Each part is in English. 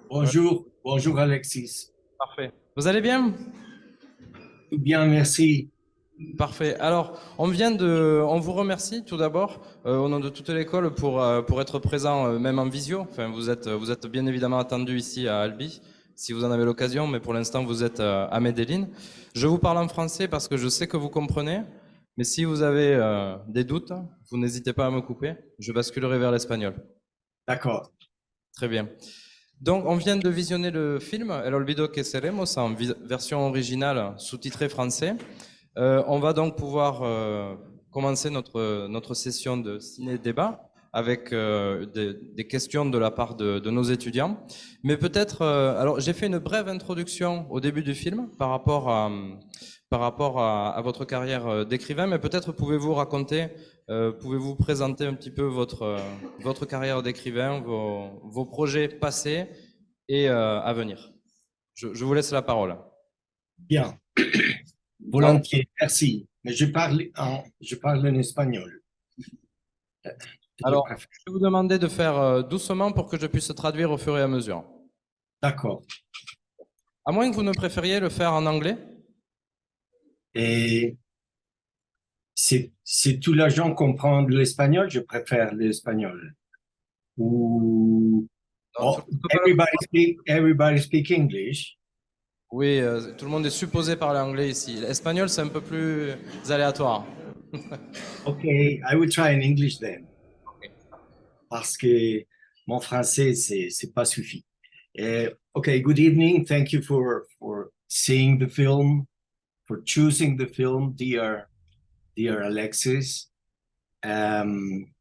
Ouais, Bonjour, bonjour Alexis. parfait. Vous allez bien? Tout bien, merci. Parfait. Alors, on vous remercie tout d'abord au nom de toute l'école pour être présent même en visio. Enfin, vous êtes bien évidemment attendu ici à Albi, si vous en avez l'occasion, mais pour l'instant vous êtes à Medellín. Je vous parle en français parce que je sais que vous comprenez, mais si vous avez des doutes, vous n'hésitez pas à me couper. Je basculerai vers l'espagnol. D'accord. Très bien. Donc, on vient de visionner le film El olvido que seremos en version originale sous-titrée français. On va donc pouvoir commencer notre session de ciné-débat avec des questions de la part de nos étudiants. Mais peut-être, alors j'ai fait une brève introduction au début du film par rapport à votre carrière d'écrivain, mais peut-être pouvez-vous raconter, pouvez-vous présenter un petit peu votre carrière d'écrivain, vos projets passés et à venir. Je vous laisse la parole. Bien, Alors, volontiers, merci. Mais je parle en espagnol. Je Alors, préfère. je vais vous demander de faire doucement pour que je puisse traduire au fur et à mesure. D'accord. À moins que vous ne préfériez le faire en anglais. Et si tout les gens comprennent l'espagnol, je préfère l'espagnol. Ou Non, oh, tout le monde everybody speak English. Oui, tout le monde est supposé parler anglais ici. L'espagnol, c'est un peu plus aléatoire. Okay, I will try in English then, parce que mon français c'est pas suffit. Okay, good evening. Thank you for seeing the film, for choosing the film, dear Alexis. Um,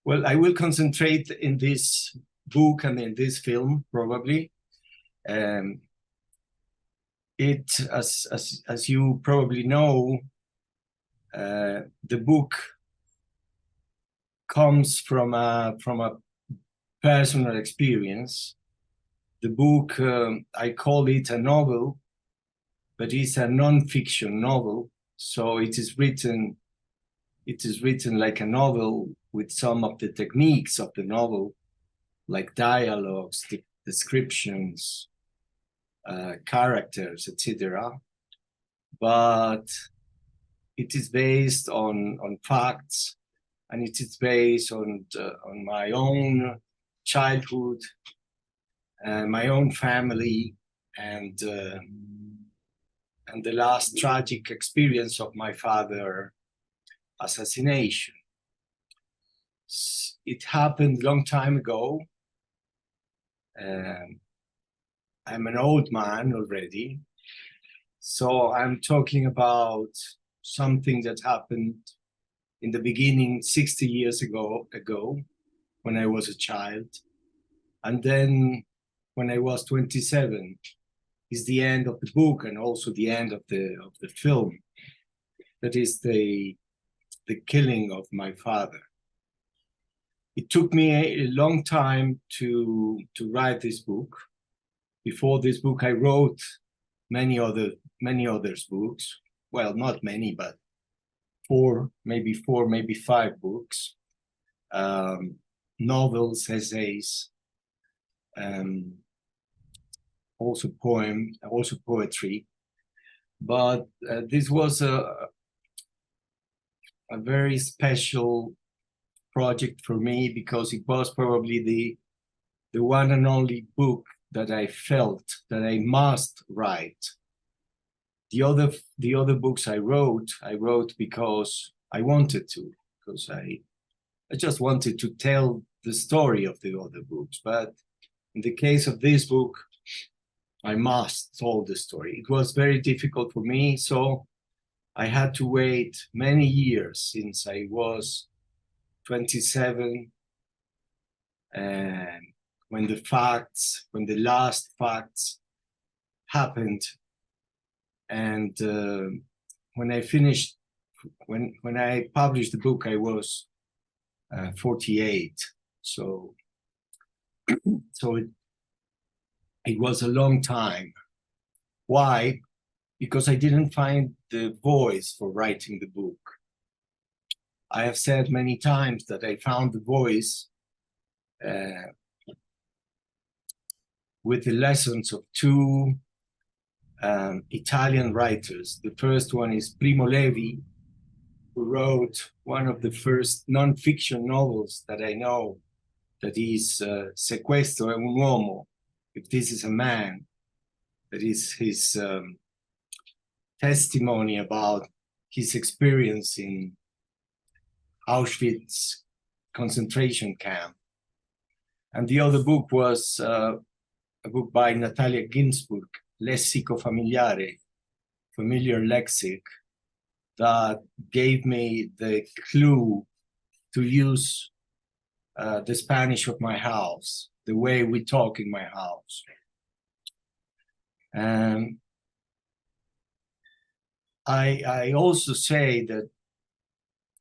well, I will concentrate in this book and in this film probably. Um, as you probably know, the book comes from a personal experience. The book, I call it a novel, but it's a non-fiction novel. So it is written like a novel with some of the techniques of the novel, like dialogues, descriptions, characters, etc. But it is based on facts, and it is based on my own childhood, my own family, and the last tragic experience of my father assassination. It happened a long time ago. Um, I'm an old man already, so I'm talking about something that happened in the beginning 60 years ago when I was a child. And then when I was 27 is the end of the book and also the end of the film. That is the killing of my father. It took me a long time to write this book. Before this book, I wrote many others books. Well, not many, but four, maybe five books, novels, essays, also poetry. But this was a very special project for me because it was probably the one and only book that I felt that I must write. The other books I wrote because I wanted to, because I just wanted to tell the story of the other books. But in the case of this book, I must tell the story. It was very difficult for me, so I had to wait many years since I was 27, and when the last facts happened, and when I finished, when I published the book, I was 48. So it was a long time. Why? Because I didn't find the voice for writing the book. I have said many times that I found the voice with the lessons of two Italian writers. The first one is Primo Levi, who wrote one of the first non-fiction novels that I know, that is Se questo è un uomo, if this is a man. That is his testimony about his experience in Auschwitz concentration camp. And the other book was a book by Natalia Ginsburg, Lessico Familiare, Familiar Lexic, that gave me the clue to use the Spanish of my house, the way we talk in my house. And I also say that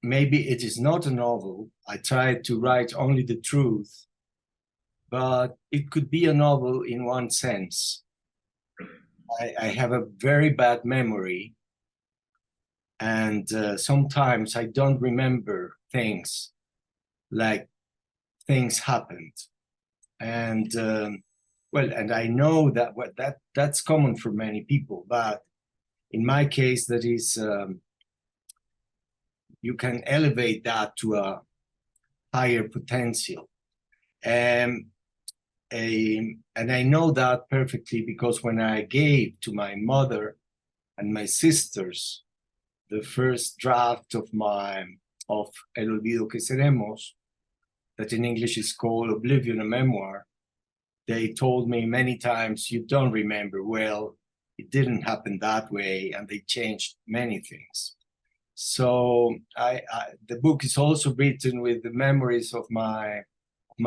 maybe it is not a novel. I tried to write only the truth, but it could be a novel in one sense. I have a very bad memory, and sometimes I don't remember things, like things happened. And well, and I know that that's common for many people, but in my case, that is, you can elevate that to a higher potential. And I know that perfectly because when I gave to my mother and my sisters the first draft of El olvido que seremos, that in English is called Oblivion, a memoir, they told me many times, you don't remember well, it didn't happen that way, and they changed many things. So the book is also written with the memories of my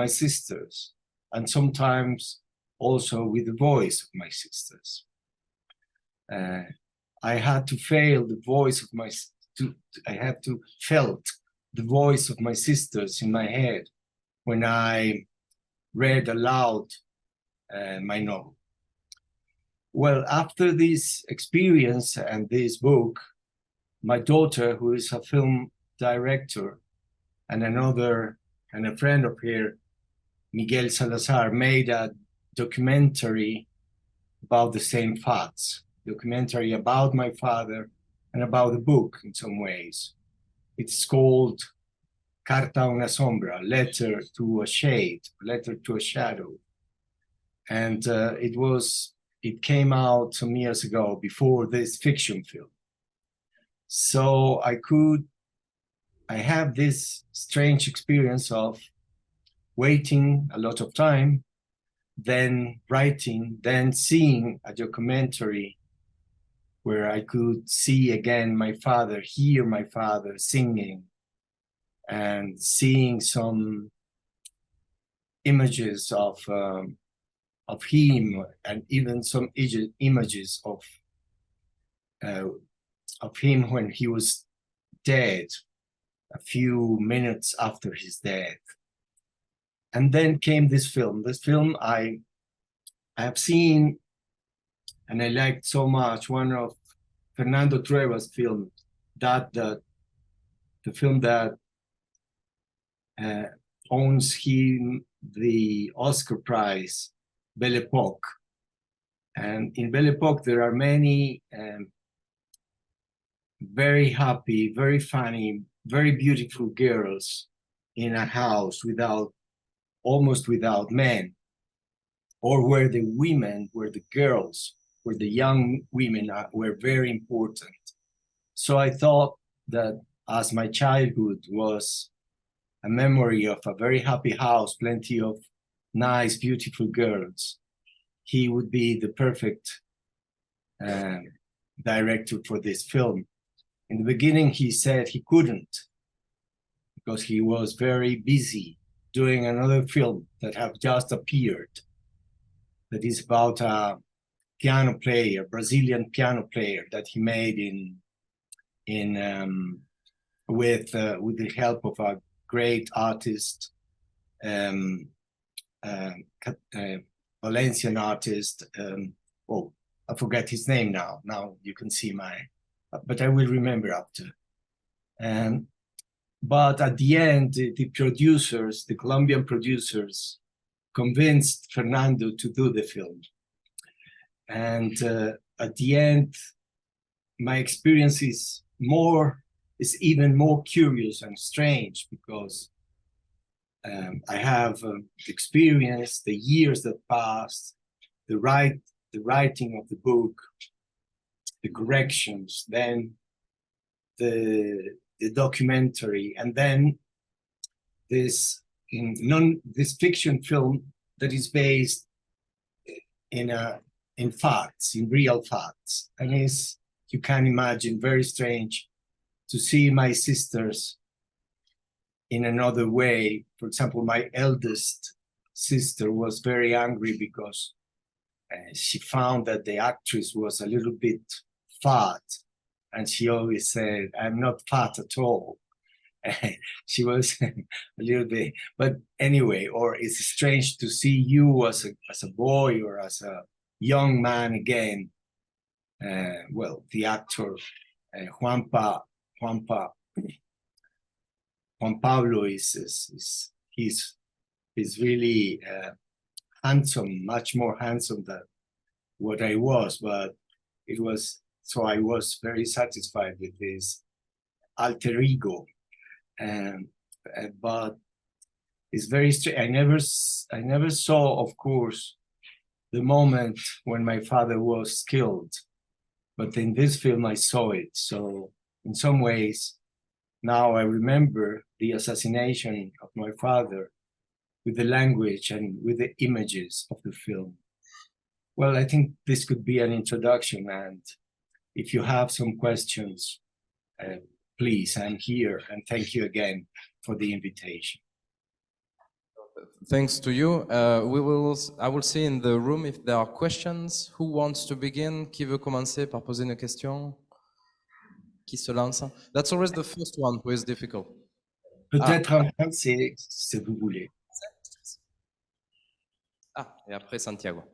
sisters, and sometimes also with the voice of my sisters. I had to felt the voice of my sisters in my head when I read aloud my novel. Well, after this experience and this book, my daughter, who is a film director, and a friend of her, Miguel Salazar, made a documentary about the same facts, documentary about my father and about the book in some ways. It's called Carta a una sombra, letter to a shade, letter to a shadow. And it came out some years ago before this fiction film. So I have this strange experience of waiting a lot of time, then writing, then seeing a documentary where I could see again my father, hear my father singing, and seeing some images of him, and even some images of him when he was dead, a few minutes after his death. And then came this film. This film I have seen, and I liked so much, one of Fernando Trueba's films, the film that owns him the Oscar Prize, Belle Époque. And in Belle Époque, there are many very happy, very funny, very beautiful girls in a house almost without men, or where the girls, where the young women were very important. So I thought that as my childhood was a memory of a very happy house, plenty of nice, beautiful girls, he would be the perfect director for this film. In the beginning, he said he couldn't because he was very busy doing another film that have just appeared, that is about a piano player, Brazilian piano player that he made with the help of a great artist, Valencian artist. I forget his name now. Now you can see but I will remember after. But at the end, the producers, the Colombian producers, convinced Fernando to do the film. And at the end, my experience is even more curious and strange, because I have experienced the years that passed, the writing of the book, the corrections, then the documentary, and then this fiction film that is based in facts, in real facts, and is, you can imagine, very strange to see my sisters in another way. For example, my eldest sister was very angry because she found that the actress was a little bit fat, and she always said, "I'm not fat at all." She was a little bit, but anyway, or it's strange to see you as a boy or as a young man again. Well, the actor Juan Pablo is really handsome, much more handsome than what I was, but it was, so I was very satisfied with this alter ego. But it's very strange. I never saw, of course, the moment when my father was killed, but in this film I saw it. So in some ways, now I remember the assassination of my father with the language and with the images of the film. Well, I think this could be an introduction, and if you have some questions, please, I'm here, and thank you again for the invitation. Thanks to you. I will see in the room if there are questions. Who wants to begin? Qui veut commencer par poser une question? Qui se lance? That's always the first one who is difficult. Peut-être en français, si vous voulez. Et après Santiago.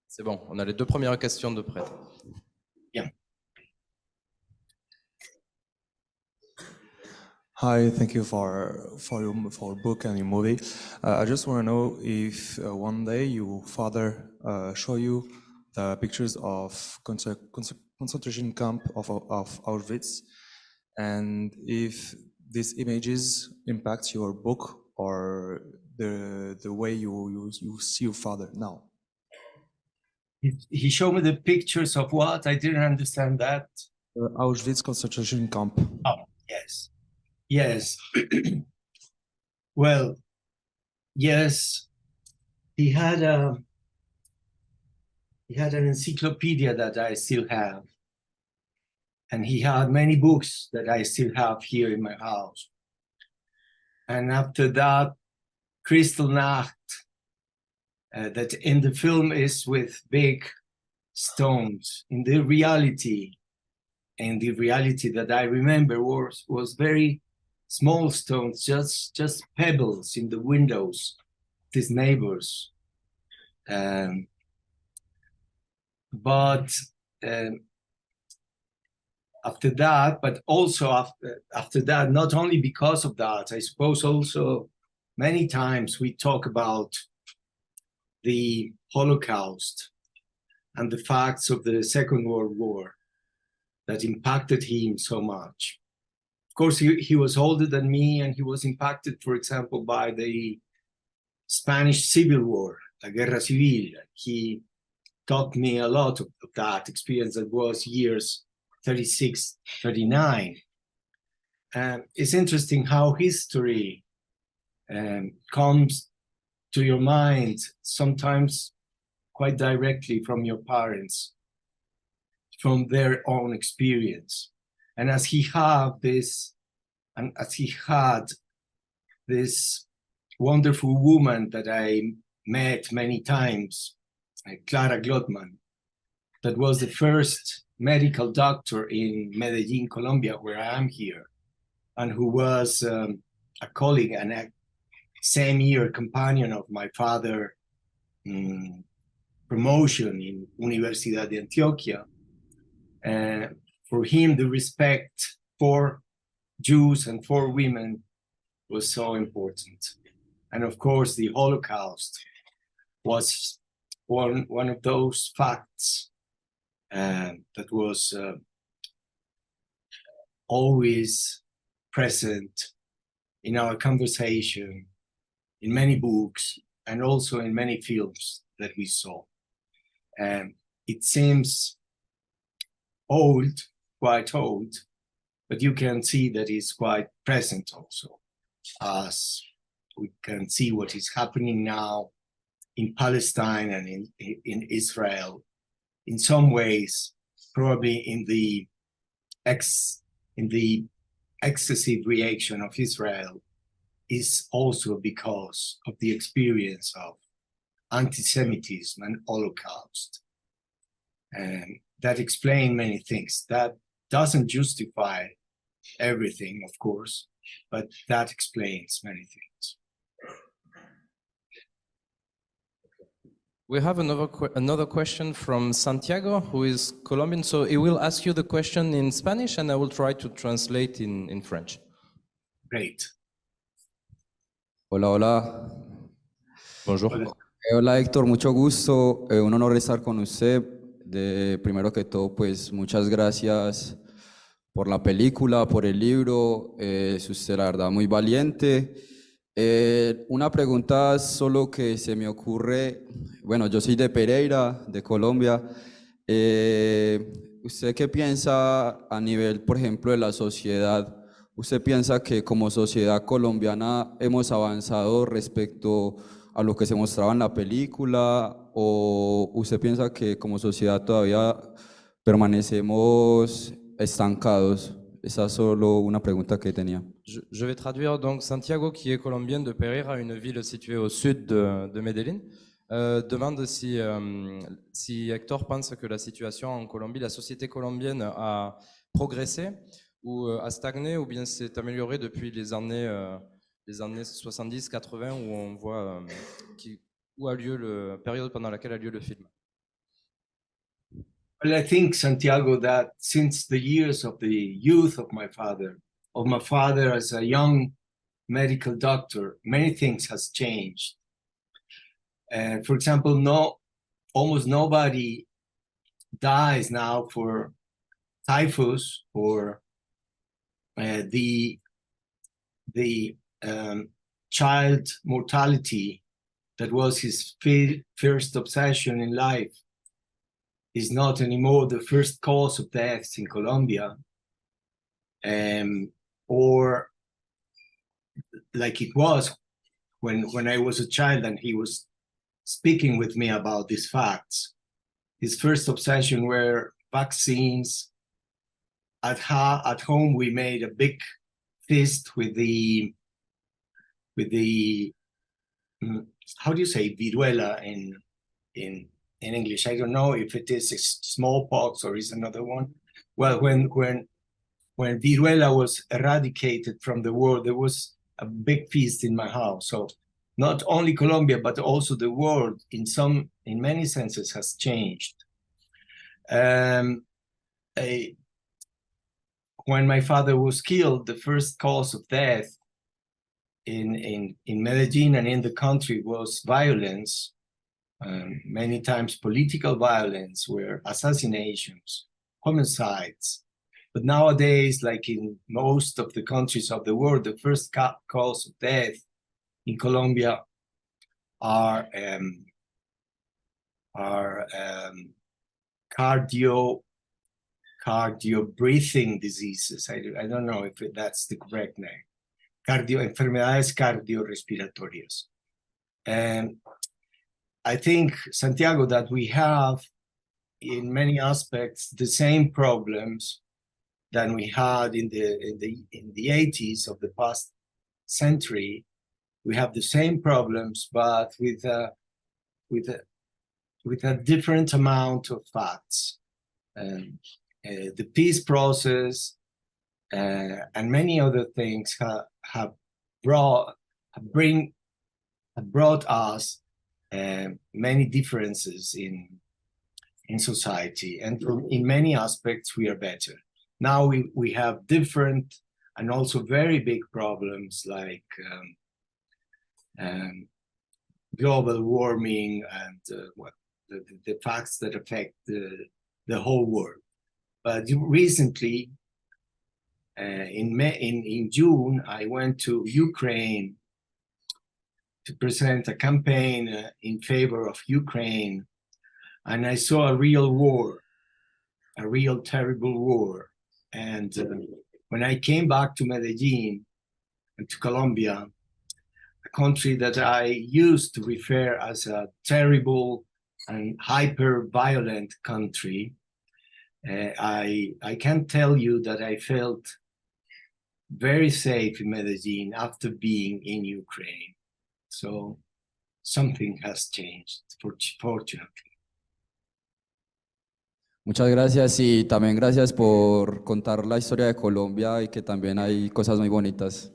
C'est bon, on a les deux premières questions de prête. Bien. Hi, thank you for your book and your movie. I just want to know if one day your father show you the pictures of concentration camp of Auschwitz, and if these images impact your book or the way you see your father now. He showed me the pictures of what? I didn't understand that. Auschwitz concentration camp. Oh, yes. Yes. Well, yes. He had an encyclopedia that I still have. And he had many books that I still have here in my house. And after that, Kristallnacht, that in the film is with big stones. In the reality that I remember was very small stones, just pebbles in the windows of his neighbors. But after that, but also after that, not only because of that, I suppose also many times we talk about the Holocaust and the facts of the Second World War that impacted him so much. Of course, he was older than me, and he was impacted, for example, by the Spanish Civil War, la Guerra Civil. He taught me a lot of that experience that was years 36, 39. It's interesting how history comes to your mind sometimes quite directly from your parents, from their own experience. And as he had this wonderful woman that I met many times, Clara Glotman, that was the first medical doctor in Medellin, Colombia, where I am here, and who was a colleague and a same year companion of my father's promotion in Universidad de Antioquia. For him, the respect for Jews and for women was so important. And of course, the Holocaust was one of those facts that was always present in our conversation, in many books, and also in many films that we saw. It seems old, quite old, but you can see that it's quite present also, as we can see what is happening now in Palestine and in Israel. In some ways, probably in the excessive reaction of Israel is also because of the experience of anti-Semitism and Holocaust. And that explains many things. That doesn't justify everything, of course, but that explains many things. We have another question from Santiago, who is Colombian. So he will ask you the question in Spanish, and I will try to translate in French. Great. Hola, hola. Bonjour. Hola Héctor, mucho gusto. Un honor estar con usted. Primero que todo, pues muchas gracias por la película, por el libro. Es usted la verdad muy valiente. Una pregunta solo que se me ocurre. Bueno, yo soy de Pereira, de Colombia. ¿Usted qué piensa a nivel, por ejemplo, de la sociedad? ¿Usted piensa que como sociedad colombiana hemos avanzado respecto a lo que se mostraba en la película, o usted piensa que como sociedad todavía permanecemos estancados? Esa es solo una pregunta que tenía. Je vais traduire. Donc Santiago, qui est colombien de Pereira, une ville située au sud de Medellín, demande si Hector pense que la situation en Colombie, la société colombienne a progressé ou a stagné, ou bien s'est améliorée depuis les années 70-80, où on voit où a lieu la période pendant laquelle a lieu le film. Well, I think, Santiago, that since the years of the youth of my father as a young medical doctor, many things has changed. For example, almost nobody dies now for typhus or the child mortality that was his first obsession in life is not anymore the first cause of deaths in Colombia, or like it was when I was a child and he was speaking with me about these facts. His first obsession were vaccines. At home, we made a big feast with the how do you say viruela in English? I don't know if it is smallpox or is another one. Well, when viruela was eradicated from the world, there was a big feast in my house. So not only Colombia, but also the world in many senses has changed. When my father was killed, the first cause of death in Medellin and in the country was violence, many times political violence, were assassinations, homicides. But nowadays, like in most of the countries of the world, the first cause of death in Colombia are cardio breathing diseases. I don't know if that's the correct name. Enfermedades cardiorrespiratorias. And I think, Santiago, that we have in many aspects the same problems than we had in the 80s of the past century. We have the same problems, but with a different amount of facts. The peace process and many other things have brought us many differences in society, and in many aspects we are better. Now we have different and also very big problems like global warming and the facts that affect the whole world. But recently, in June, I went to Ukraine to present a campaign in favor of Ukraine, and I saw a real war, a real terrible war. And when I came back to Medellin and to Colombia, a country that I used to refer as a terrible and hyper-violent country, I can tell you that I felt very safe in Medellin after being in Ukraine. So something has changed, fortunately. Muchas gracias y también gracias por contar la historia de Colombia y que también hay cosas muy bonitas.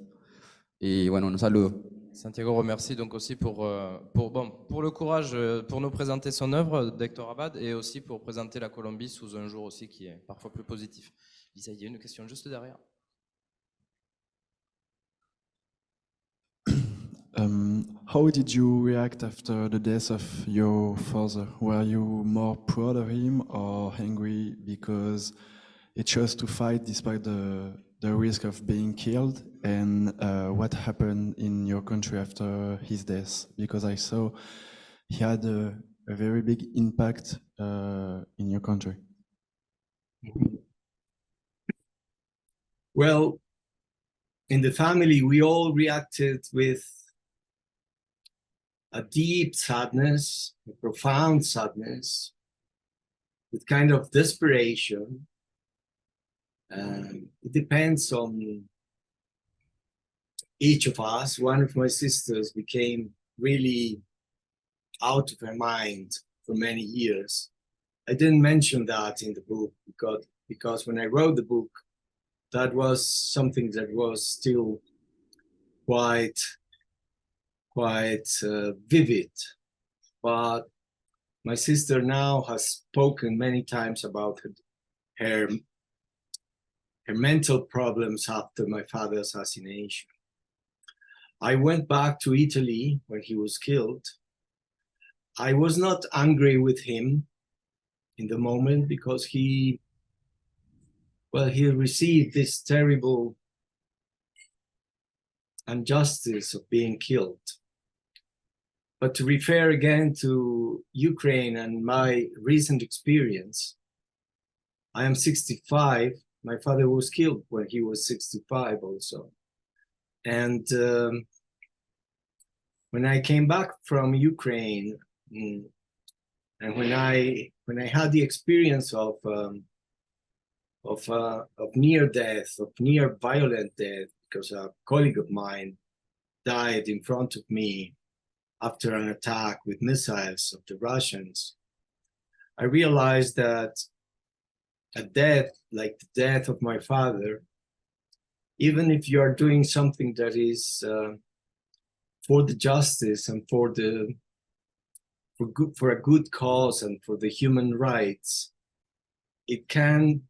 Y bueno, un saludo. Santiago remercie donc aussi pour le courage pour nous présenter son œuvre d'Hector Abad et aussi pour présenter la Colombie sous un jour aussi qui est parfois plus positif. Lisa, il y a une question juste derrière. How did you react after the death of your father? Were you more proud of him or angry because he chose to fight despite the risk of being killed? And what happened in your country after his death? Because I saw he had a very big impact in your country. Well, in the family, we all reacted with a deep sadness, a profound sadness, with kind of desperation. It depends on each of us. One of my sisters became really out of her mind for many years. I didn't mention that in the book because when I wrote the book, that was something that was still quite vivid. But my sister now has spoken many times about her mental problems after my father's assassination. I went back to Italy when he was killed. I was not angry with him in the moment because he received this terrible injustice of being killed. But to refer again to Ukraine and my recent experience, I am 65. My father was killed when he was 65 also. And when I came back from Ukraine, and when I had the experience of near death, of near violent death, because a colleague of mine died in front of me after an attack with missiles of the Russians, I realized that a death like the death of my father, even if you are doing something that is for the justice and for a good cause and for the human rights, it can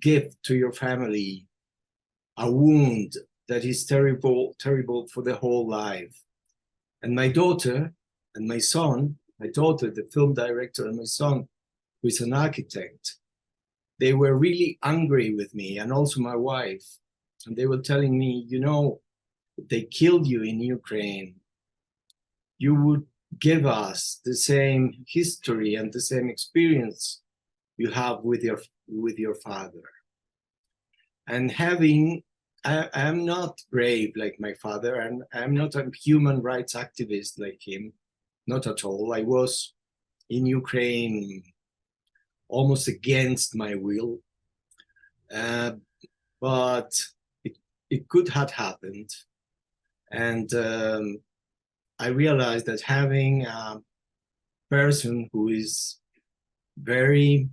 give to your family a wound that is terrible for the whole life. And my daughter and my son, my daughter, the film director, and my son, who is an architect, they were really angry with me, and also my wife. And they were telling me, you know, if they killed you in Ukraine, you would give us the same history and the same experience you have with your father. And I'm not brave like my father, and I'm not a human rights activist like him, not at all. I was in Ukraine almost against my will, but it could have happened. And I realized that having a person who is really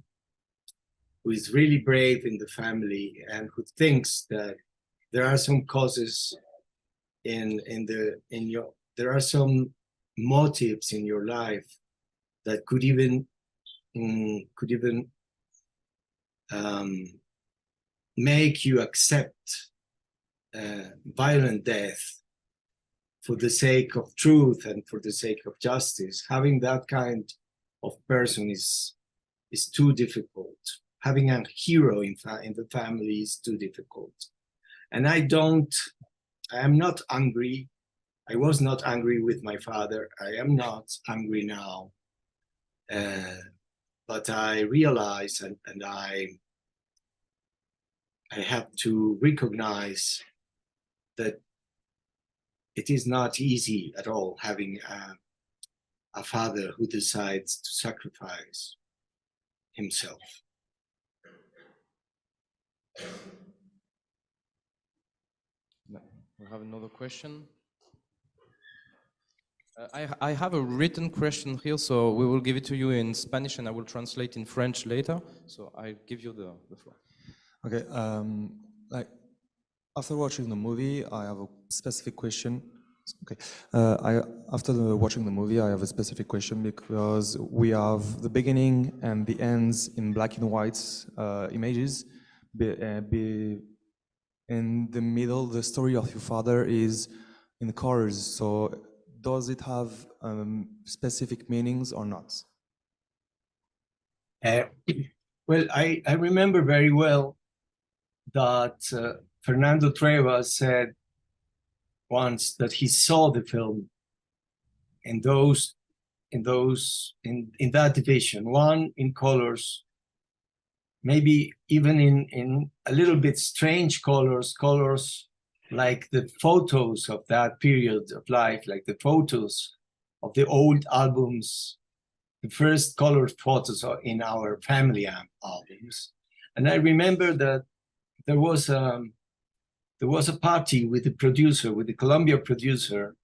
brave in the family and who thinks that there are some causes there are some motives in your life that could even make you accept violent death for the sake of truth and for the sake of justice. Having that kind of person is too difficult. Having a hero in the family is too difficult. And I am not angry. I was not angry with my father. I am not angry now. But I realize and I have to recognize that it is not easy at all having a father who decides to sacrifice himself. We have another question. I have a written question here, so we will give it to you in Spanish and I will translate in French later. So I give you the floor. Okay, like after watching the movie, I have a specific question. Okay, after watching the movie, I have a specific question because we have the beginning and the ends in black and white images. In the middle, the story of your father is in colors. So does it have specific meanings or not? Well, I remember very well that Fernando Trueba said once that he saw the film in that division, one in colors, maybe even in a little bit strange colors like the photos of that period of life, like the photos of the old albums, the first colored photos in our family albums. And I remember that there was a party with the producer, with the Colombia producer,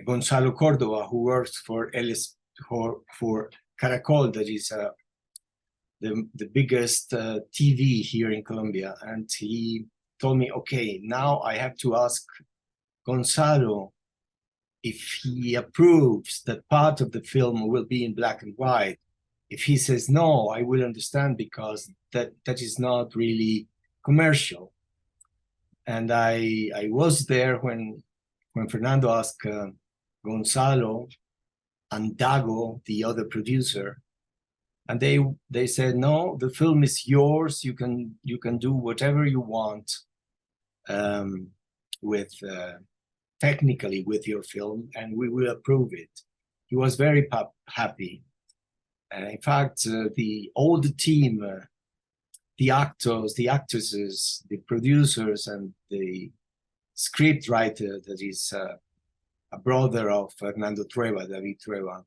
Gonzalo Cordova, who works for Caracol, that is the biggest TV here in Colombia. And he told me, okay, now I have to ask Gonzalo if he approves that part of the film will be in black and white. If he says no, I will understand, because that is not really commercial. And I was there when Fernando asked Gonzalo and Dago, the other producer, and they said, no, the film is yours. You can do whatever you want with technically with your film, and we will approve it. He was very happy. In fact, all the team, the actors, the actresses, the producers, and the script writer, that is a brother of Fernando Trueba, David Trueba,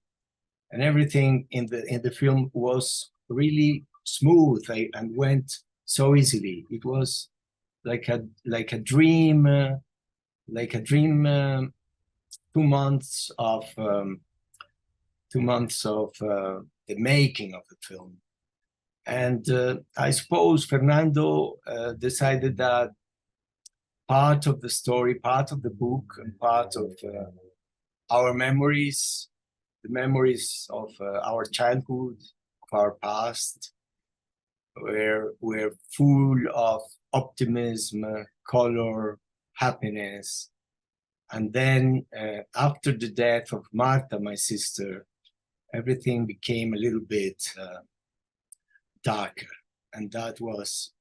and everything in the film was really smooth and went so easily. It was like a dream, 2 months of the making of the film. And I suppose Fernando decided that part of the story, part of the book, and part of our memories, the memories of our childhood, of our past, were full of optimism, color, happiness. And then after the death of Marta, my sister, everything became a little bit darker, and that was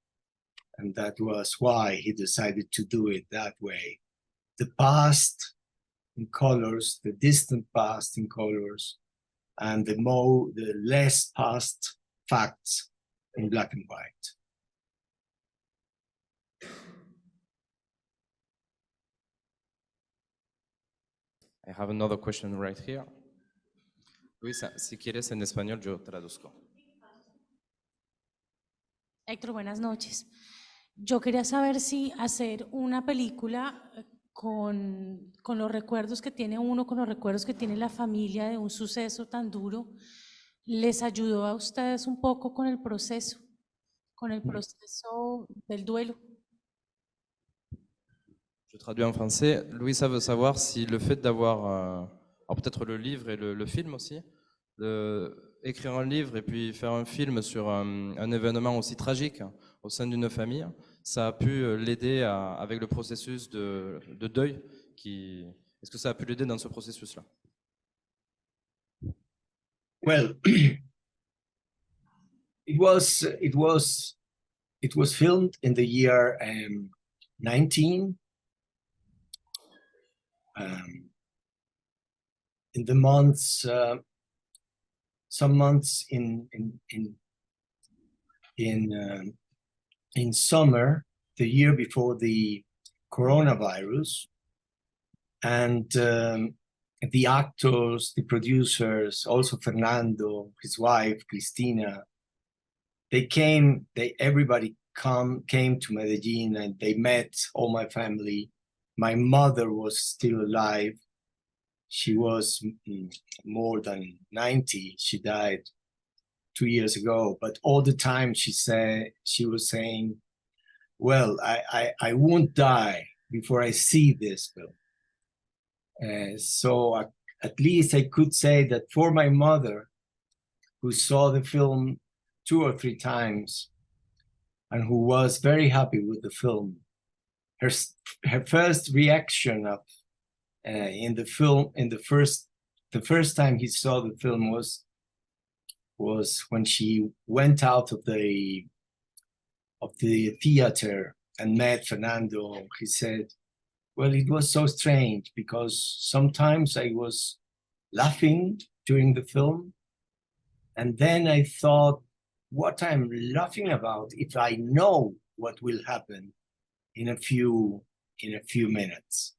why he decided to do it that way. The past in colors, the distant past in colors, and the less past facts in black and white. I have another question right here. Luisa, si quieres en español, yo traduzco. Héctor, buenas noches. Yo quería saber si hacer una película con los recuerdos que tiene uno, con los recuerdos que tiene la familia de un suceso tan duro, ¿les ayudó a ustedes un poco con el proceso del duelo? Je traduis en français. Louisa veut savoir si le fait d'avoir, alors peut-être le livre et le film aussi, écrire un livre et puis faire un film sur un événement aussi tragique au sein d'une famille, ça a pu l'aider avec le processus de deuil Est-ce que ça a pu l'aider dans ce processus-là? Well, it was filmed in the year 19. In the months, some months in summer, the year before the coronavirus, and the actors, the producers, also Fernando, his wife Cristina, everybody came to Medellin, and they met all my family. My mother was still alive. She was more than 90. She died 2 years ago, but all the time she was saying, well, I won't die before I see this film. So at least I could say that for my mother, who saw the film 2 or 3 times and who was very happy with the film, her first reaction of the first time he saw the film was when she went out of the theater and met Fernando. He said, well, it was so strange because sometimes I was laughing during the film, and then I thought, what I'm laughing about if I know what will happen in a few minutes.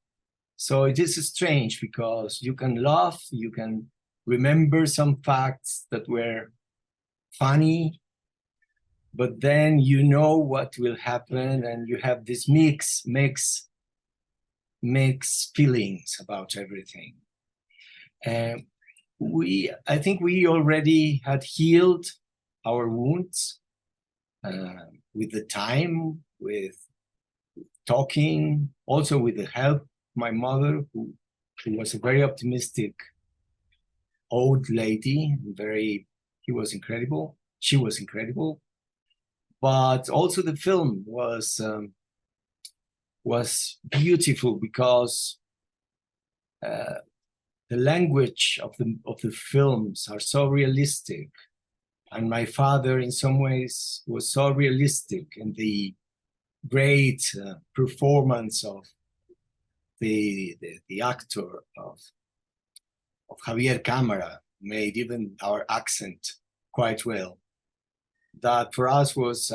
So it is strange because you can laugh, you can remember some facts that were funny, but then you know what will happen, and you have this mixed feelings about everything. I think we already had healed our wounds with the time, with talking, also with the help of my mother, who was a very optimistic old lady, she was incredible. But also the film was beautiful because the language of the films are so realistic, and my father in some ways was so realistic in the great performance of the actor of Javier Cámara, made even our accent quite well. That for us was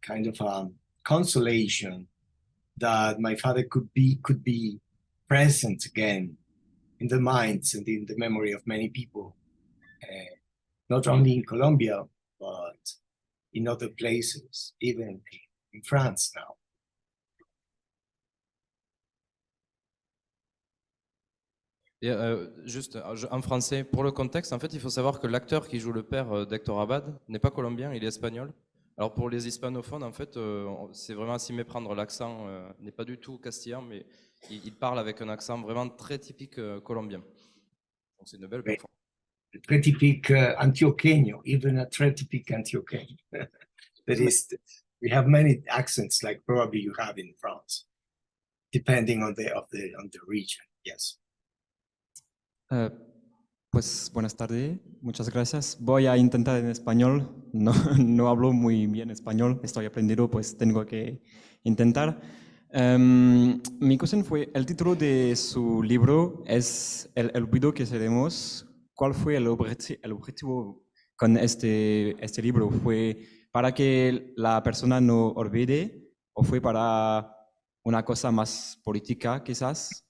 kind of a consolation that my father could be present again in the minds and in the memory of many people, not only in Colombia, but in other places, even in France now. Et, juste en français, pour le contexte, en fait, il faut savoir que l'acteur qui joue le père d'Hector Abad n'est pas colombien, il est espagnol. Alors pour les hispanophones, en fait, c'est vraiment à s'y méprendre. L'accent n'est pas du tout castillan, mais il parle avec un accent vraiment très typique colombien. Donc c'est une belle performance. Très typique antioqueño, even a très typique antioqueño. That is, we have many accents like probably you have in France, depending on the region. Yes. Pues buenas tardes, muchas gracias. Voy a intentar en español, no hablo muy bien español, estoy aprendiendo, pues tengo que intentar. Mi cuestión fue, el título de su libro es El olvido que seremos. ¿Cuál fue el objetivo con este libro? ¿Fue para que la persona no olvide o fue para una cosa más política quizás?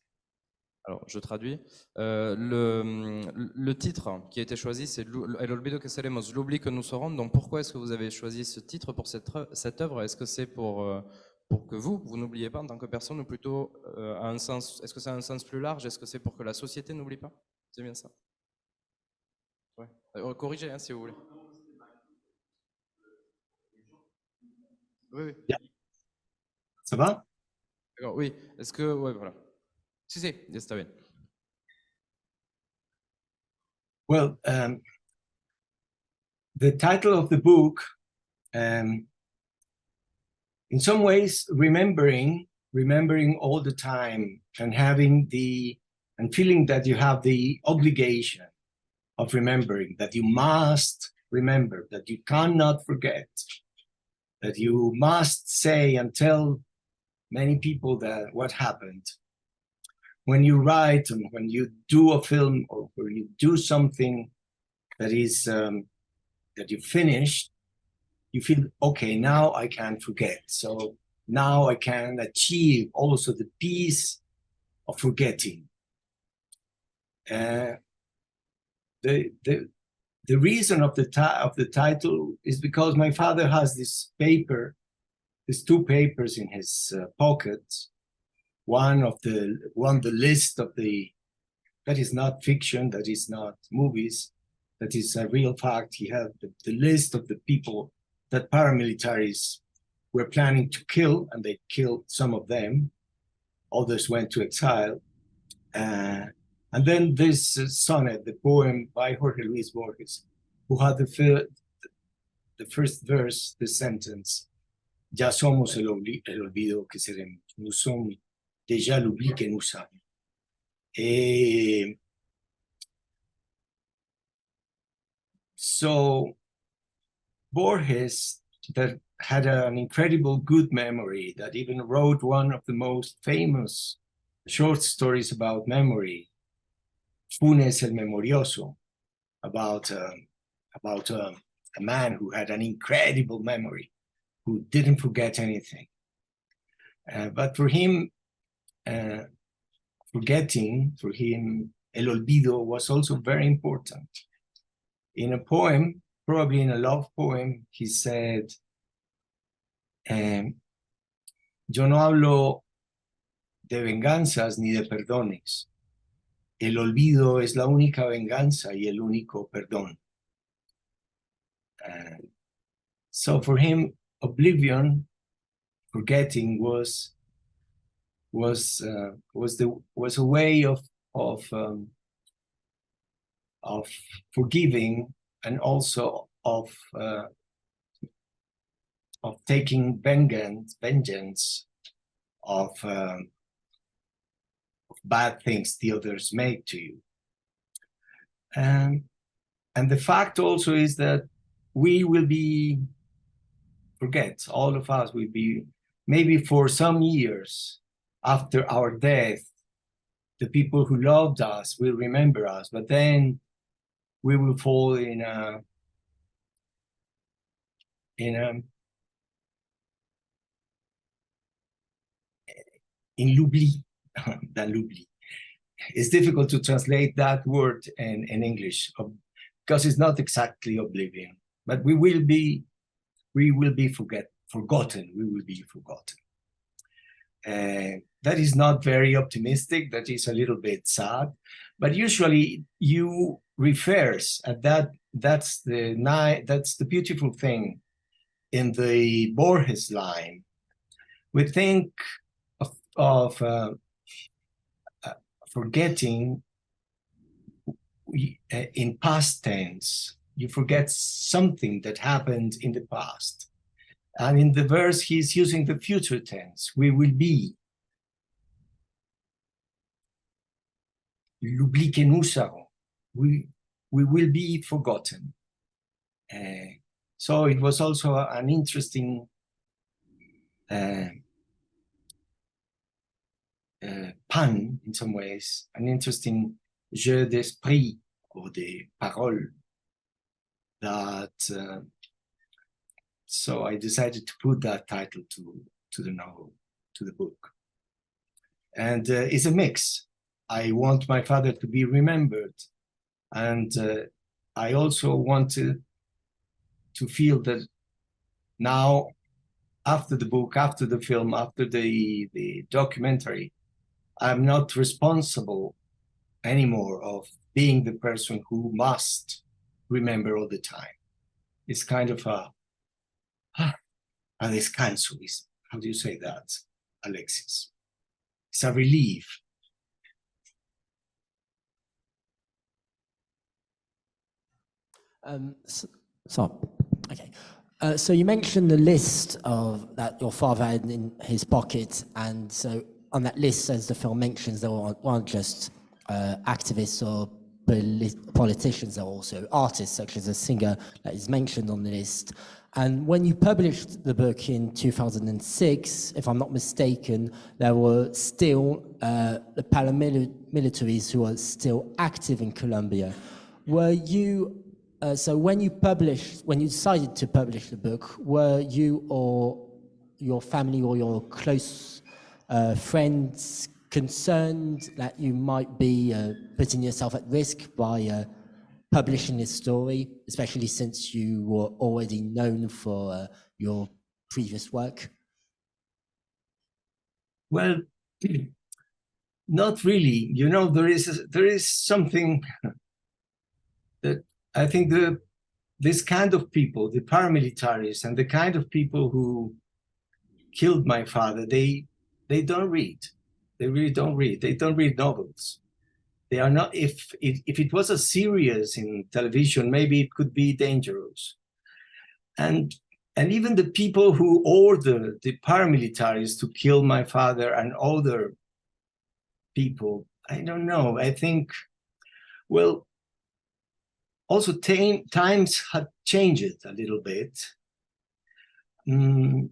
Alors, je traduis. Le titre qui a été choisi, c'est El olvido que seremos, l'oubli que nous serons. Donc, pourquoi est-ce que vous avez choisi ce titre pour cette œuvre? Est-ce que c'est pour que vous n'oubliez pas en tant que personne, ou plutôt est-ce que c'est un sens plus large? Est-ce que c'est pour que la société n'oublie pas? C'est bien ça? Ouais. Corrigez si vous voulez. Oui. Yeah. Ça va? D'accord, oui. Est-ce que... Ouais, voilà. Sí, está bien. Well, the title of the book, in some ways, remembering all the time and and feeling that you have the obligation of remembering, that you must remember, that you cannot forget, that you must say and tell many people that what happened. When you write and when you do a film or when you do something that is that you finished, you feel, okay, now I can forget. So now I can achieve also the peace of forgetting. The reason of the title is because my father has this paper, these two papers in his pocket. One the list of that is not fiction, that is not movies, that is a real fact. He had the list of the people that paramilitaries were planning to kill, and they killed some of them. Others went to exile. And then this sonnet, the poem by Jorge Luis Borges, who had the first verse, the sentence, ya somos el olvido que seremos. Nous sommes déjà l'oubli que nous sommes. So Borges, that had an incredible good memory, that even wrote one of the most famous short stories about memory, Funes el Memorioso, about a man who had an incredible memory, who didn't forget anything. But for him, forgetting, for him, el olvido was also very important. In a poem, probably in a love poem, he said, yo no hablo de venganzas ni de perdones. El olvido es la única venganza y el único perdón. So for him, oblivion, forgetting, was a way of forgiving, and also of taking vengeance of bad things the others make to you. And the fact also is that we will forget, all of us will be, maybe for some years after our death, the people who loved us will remember us, but then we will fall in l'oubli, dans l'oubli. It's difficult to translate that word in English because it's not exactly oblivion, but we will be forgotten. We will be forgotten. That is not very optimistic. That is a little bit sad, but usually you refers at that. That's the beautiful thing in the Borges line. We think of forgetting in past tense. You forget something that happened in the past. And in the verse, he's using the future tense. We will be. L'oubli que nous serons. We will be forgotten. So it was also an interesting pun in some ways, an interesting jeu d'esprit or de paroles that so I decided to put that title to the novel, to the book. And it's a mix. I want my father to be remembered, and I also wanted to feel that now, after the book, after the film, after the documentary, I'm not responsible anymore of being the person who must remember all the time. It's kind of a descanso. How do you say that, Alexis? It's a relief. So, okay. So you mentioned the list of that your father had in his pocket, and so on that list, as the film mentions, there weren't just activists or politicians, there were also artists, such as a singer that is mentioned on the list. And when you published the book in 2006, if I'm not mistaken, there were still the paramilitaries who were still active in Colombia. Were you, so when you decided to publish the book, were you or your family or your close friends concerned that you might be putting yourself at risk by publishing this story, especially since you were already known for your previous work? Well, not really. You know, there is something that I think this kind of people, the paramilitaries and the kind of people who killed my father, they don't read. They really don't read. They don't read novels. They are not, if it was a series in television, maybe it could be dangerous. And even the people who ordered the paramilitaries to kill my father and other people, I don't know. I think, well, also times had changed a little bit. The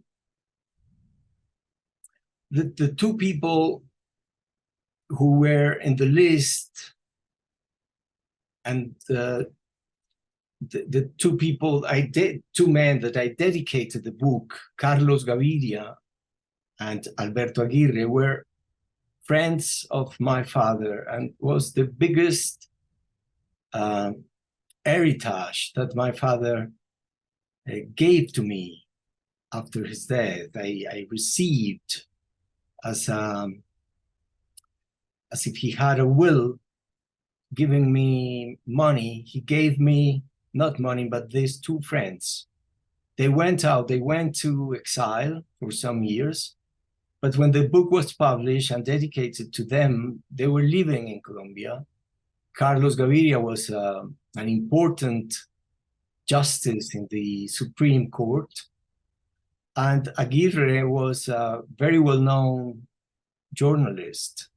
two people who were in the list and the two people, two men that I dedicated the book, Carlos Gaviria and Alberto Aguirre, were friends of my father and was the biggest heritage that my father gave to me after his death. I received as if he had a will, giving me money. He gave me not money, but these two friends. They went to exile for some years, but when the book was published and dedicated to them, they were living in Colombia. Carlos Gaviria was an important justice in the Supreme Court, and Aguirre was a very well-known journalist.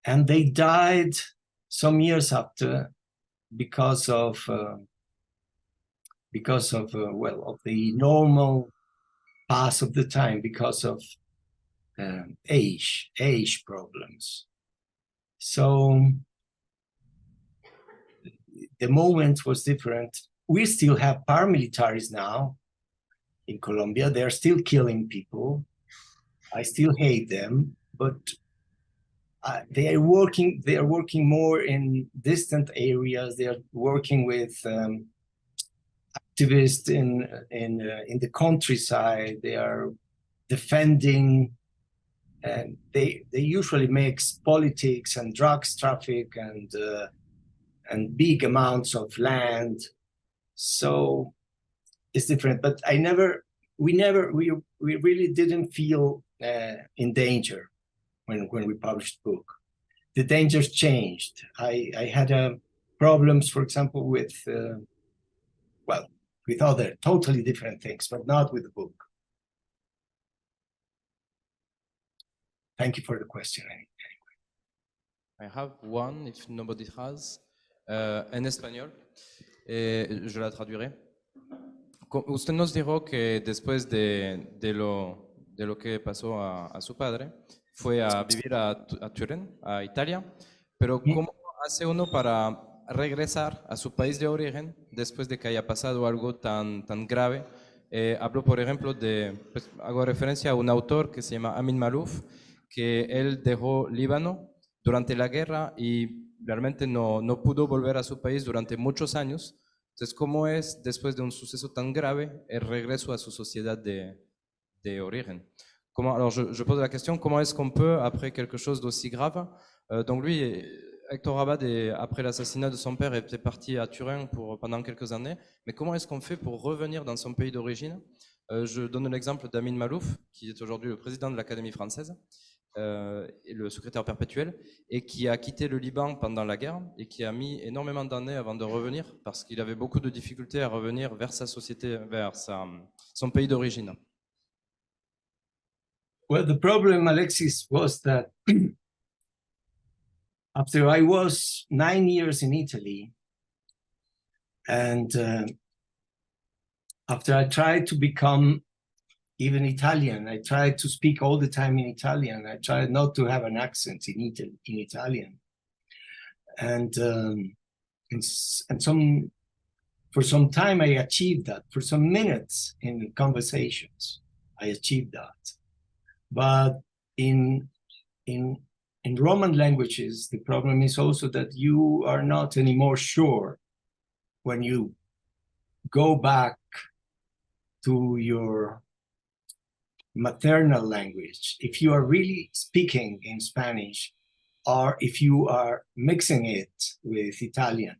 And they died some years after because of the normal pass of the time, because of age problems. So the moment was different. We still have paramilitaries now in Colombia. They're still killing people. I still hate them, but they are working more in distant areas. They are working with activists in the countryside. They are defending, and they usually mix politics and drugs traffic and big amounts of land. So it's different. But we really didn't feel in danger when we published the book. The dangers changed. I had problems, for example, with other totally different things, but not with the book. Thank you for the question. I have one, if nobody has, en español. Je la traduiré. Usted nos dijo que después de lo que pasó a su padre, fue a vivir a Turín, a Italia, pero ¿cómo hace uno para regresar a su país de origen después de que haya pasado algo tan grave? Hablo, por ejemplo, pues, hago referencia a un autor que se llama Amin Malouf, que él dejó Líbano durante la guerra y realmente no pudo volver a su país durante muchos años. Entonces, ¿cómo es, después de un suceso tan grave, el regreso a su sociedad de origen? Alors, je pose la question, comment est-ce qu'on peut, après quelque chose d'aussi grave, donc lui Hector ABAD, après l'assassinat de son père, était parti à Turin pendant quelques années. Mais comment est-ce qu'on fait pour revenir dans son pays d'origine? Je donne l'exemple d'Amin Malouf, qui est aujourd'hui le président de l'Académie française, et le secrétaire perpétuel, et qui a quitté le Liban pendant la guerre et qui a mis énormément d'années avant de revenir parce qu'il avait beaucoup de difficultés à revenir vers sa société, vers son pays d'origine. Well, the problem, Alexis, was that after I was 9 years in Italy, and after I tried to become even Italian, I tried to speak all the time in Italian. I tried not to have an accent in Italian, and for some time I achieved that. For some minutes in conversations, I achieved that. But in Roman languages, the problem is also that you are not anymore sure when you go back to your maternal language, if you are really speaking in Spanish or if you are mixing it with Italian.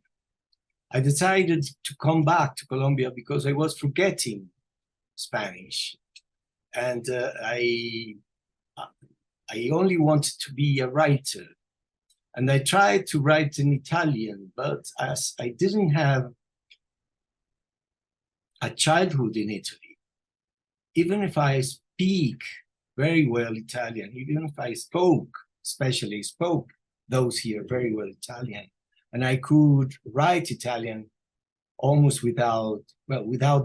I decided to come back to Colombia because I was forgetting Spanish. And I only wanted to be a writer. And I tried to write in Italian, but as I didn't have a childhood in Italy, even if I speak very well Italian, even if I especially spoke those here very well Italian, and I could write Italian almost without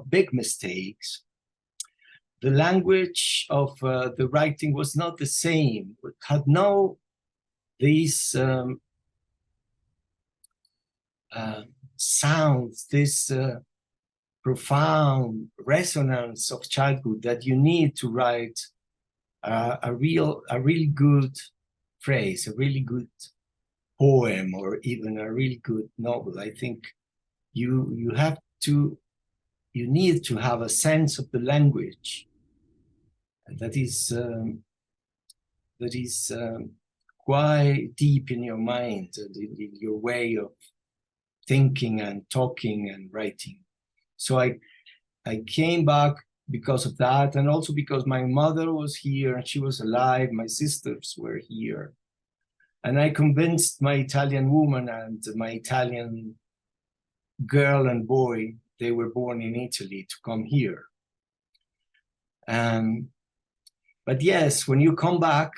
big mistakes, the language of the writing was not the same. It had no these sounds, this profound resonance of childhood that you need to write a really good phrase, a really good poem, or even a really good novel. I think you need to have a sense of the language that is quite deep in your mind, in your way of thinking and talking and writing. So I came back because of that, and also because my mother was here and she was alive, my sisters were here. And I convinced my Italian woman and my Italian girl and boy, they were born in Italy, to come here. But yes, when you come back,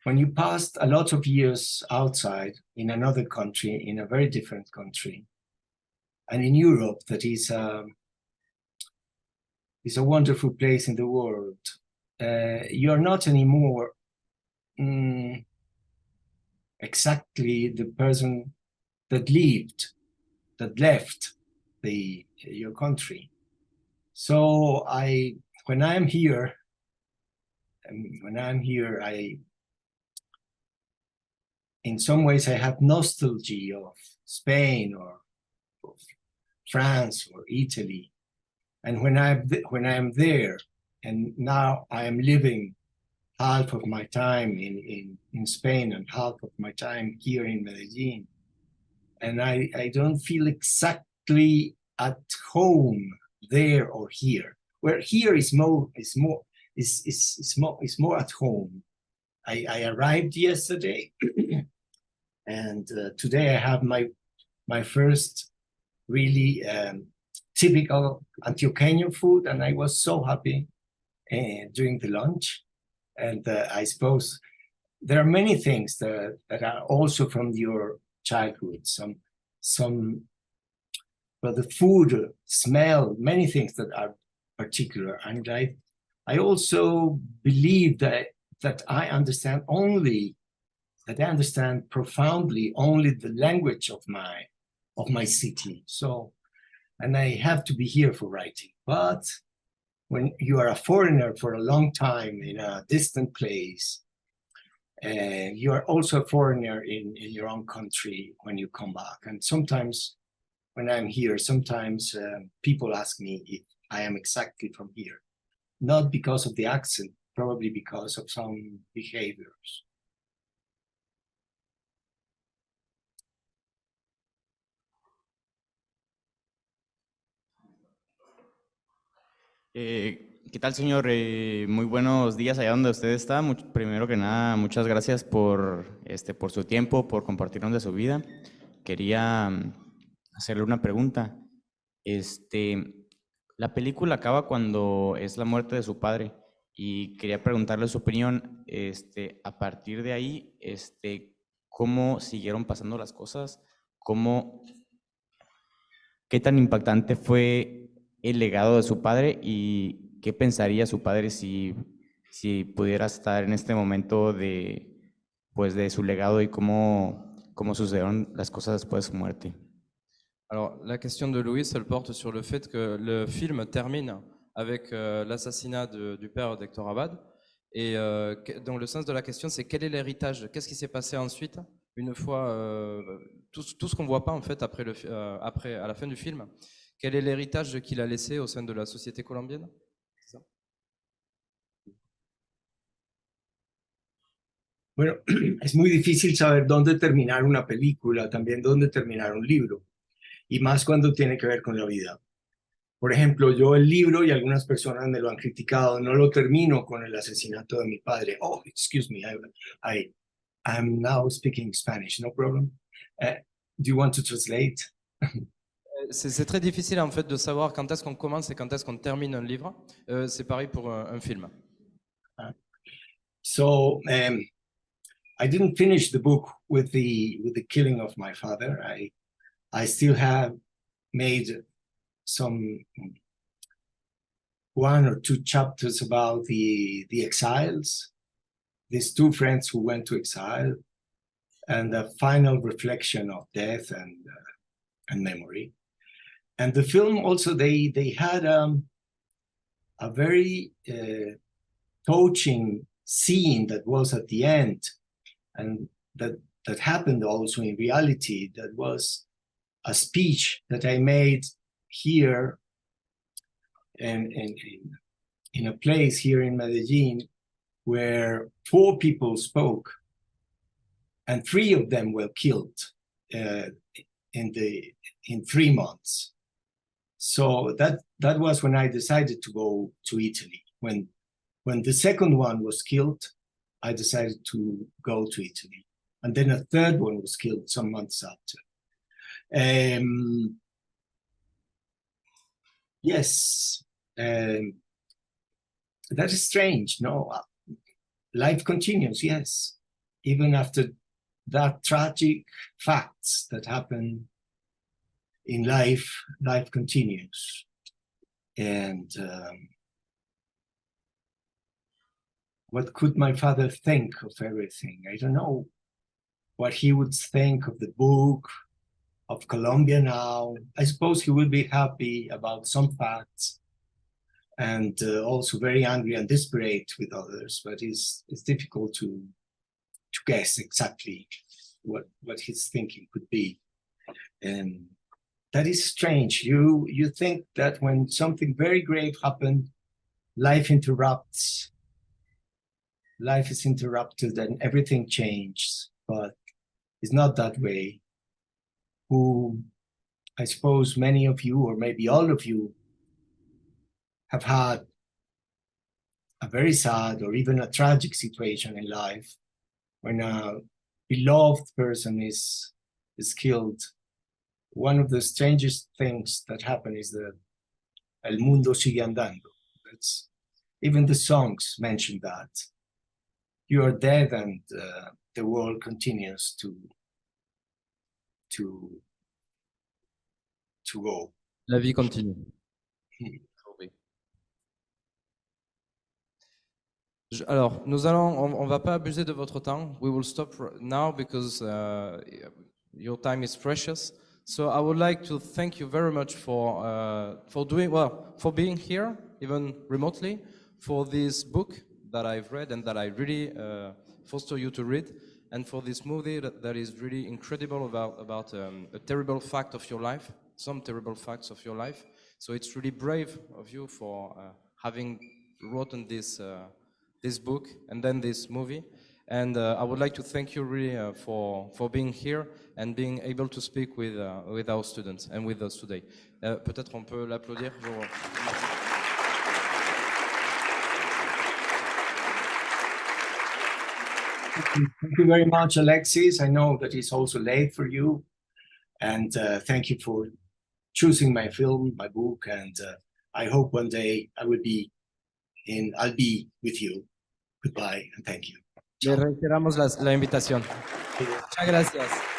when you passed a lot of years outside in another country, in a very different country, and in Europe, that is a wonderful place in the world, you're not anymore exactly the person that left your country. So when I'm here, in some ways I have nostalgia of Spain or of France or Italy. And when I'm there, and now I am living half of my time in Spain and half of my time here in Medellin, and I don't feel exactly at home there or here. Where here is more at home. I arrived yesterday, and today I have my first really typical Antioqueño food, and I was so happy during the lunch. And I suppose there are many things that are also from your childhood. But the food, smell, many things that are particular. And I also believe that I understand profoundly only the language of my city. So, and I have to be here for writing. But when you are a foreigner for a long time in a distant place, you are also a foreigner in your own country when you come back. And sometimes when I'm here, people ask me if I am exactly from here. Not because of the accent, probably because of some behaviors. ¿Qué tal, señor? Muy buenos días allá donde usted está. Primero que nada, muchas gracias por su tiempo, por compartirnos de su vida. Quería hacerle una pregunta. La película acaba cuando es la muerte de su padre y quería preguntarle su opinión. A partir de ahí, ¿cómo siguieron pasando las cosas? ¿Qué tan impactante fue el legado de su padre y qué pensaría su padre si pudiera estar en este momento de su legado y cómo sucedieron las cosas después de su muerte? Alors, la question de Louis, elle porte sur le fait que le film termine avec l'assassinat du père d'Hector ABAD. Et donc, le sens de la question, c'est quel est l'héritage? Qu'est-ce qui s'est passé ensuite, une fois tout ce qu'on ne voit pas en fait après, à la fin du film? Quel est l'héritage qu'il a laissé au sein de la société colombienne? C'est ça? Bueno, es muy difícil saber dónde terminar una película, también dónde terminar un libro, y más cuando tiene que ver con la vida. Por ejemplo, yo el libro, y algunas personas me lo han criticado, no lo termino con el asesinato de mi padre. Oh, excuse me, I'm now speaking Spanish, no problem. Do you want to translate? C'est très difficile en fait de savoir quand est-ce qu'on commence et quand est-ce qu'on termine un livre. C'est pareil pour un film. So, I didn't finish the book with the killing of my father. I still have made some 1 or 2 chapters about the exiles, these 2 friends who went to exile, and the final reflection of death and memory. And the film also, they had a very touching scene that was at the end, and that happened also in reality. That was a speech that I made here in a place here in Medellin where 4 people spoke and 3 of them were killed in 3 months. So that was when I decided to go to Italy. When the second one was killed, I decided to go to Italy. And then a third one was killed some months after. Yes, that is strange. No, life continues. Yes, even after that tragic facts that happen in life, life continues. And what could my father think of everything? I don't know what he would think of the book, of Colombia now. I suppose he will be happy about some facts and also very angry and desperate with others, but it's difficult to guess exactly what his thinking could be. And that is strange. You think that when something very grave happened, life interrupts. Life is interrupted and everything changes, but it's not that way. Who, I suppose many of you, or maybe all of you, have had a very sad or even a tragic situation in life when a beloved person is killed. One of the strangest things that happen is that el mundo sigue andando. That's, even the songs mention that. You are dead and the world continues to go. La vie continue. Alors, on va pas abuser de votre temps. We will stop now because your time is precious. So I would like to thank you very much for being here, even remotely, for this book that I've read and that I really foster you to read, and for this movie that is really incredible about a terrible fact of your life, some terrible facts of your life. So it's really brave of you for having written this book and then this movie. And I would like to thank you really for being here and being able to speak with our students and with us today. Peut-être on peut l'applaudir. Thank you very much, Alexis. I know that it's also late for you. And thank you for choosing my film, my book. And I hope one day I'll be with you. Goodbye and thank you. Le reiteramos la invitación. Muchas gracias.